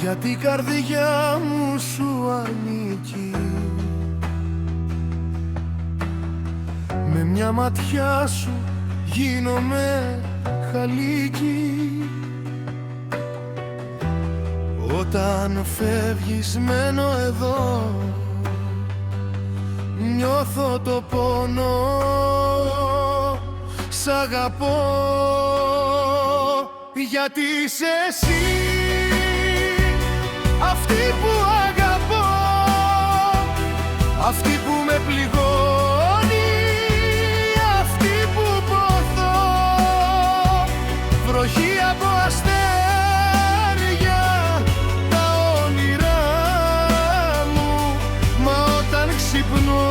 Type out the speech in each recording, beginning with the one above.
γιατί η καρδιά μου σου ανήκει. Με μια ματιά σου γίνομαι χαλίκι. Όταν φεύγεις μένω εδώ, νιώθω το πόνο. Σ' αγαπώ γιατί είσαι εσύ, αυτή που αγαπώ, αυτή που με πληγώνει, αυτή που ποθώ. Βροχή από αστέρια τα όνειρά μου, μα όταν ξυπνώ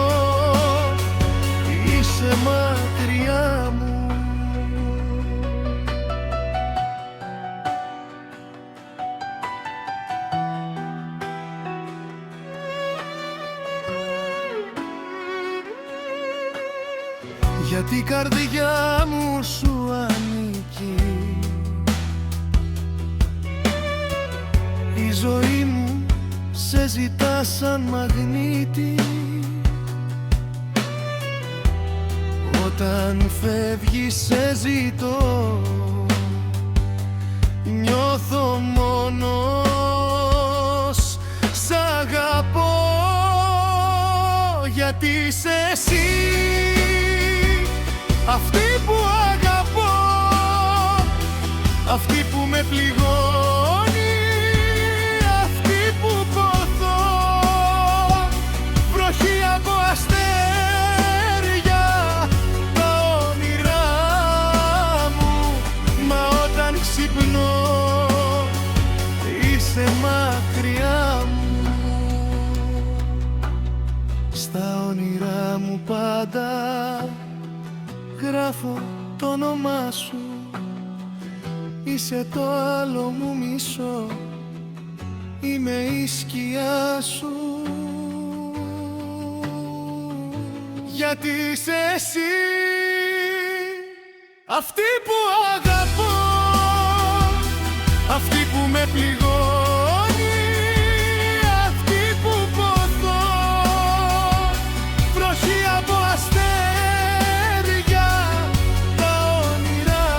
είσαι μακριά μου. Γιατί η καρδιά μου σου ανήκει. Η ζωή μου σε ζητά σαν μαγνήτη. Όταν φεύγεις σε ζητώ, νιώθω μόνος. Σ' αγαπώ γιατί είσαι εσύ, αυτή που αγαπώ, αυτή που με πληγώνει, αυτή που ποθώ. Βροχή από αστέρια τα όνειρά μου, μα όταν ξυπνώ είσαι μακριά μου. Στα όνειρά μου πάντα γράφω το όνομά σου, είσαι το άλλο μου μισό, είμαι η σκιά σου. Γιατί είσαι εσύ, αυτή που αγαπώ, αυτή που με πληγώνει, αυτή που ποθώ. Βροχή από αστέρια τα όνειρά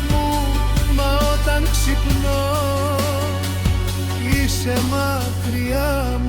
μου, μα όταν ξυπνώ είσαι μακριά μου.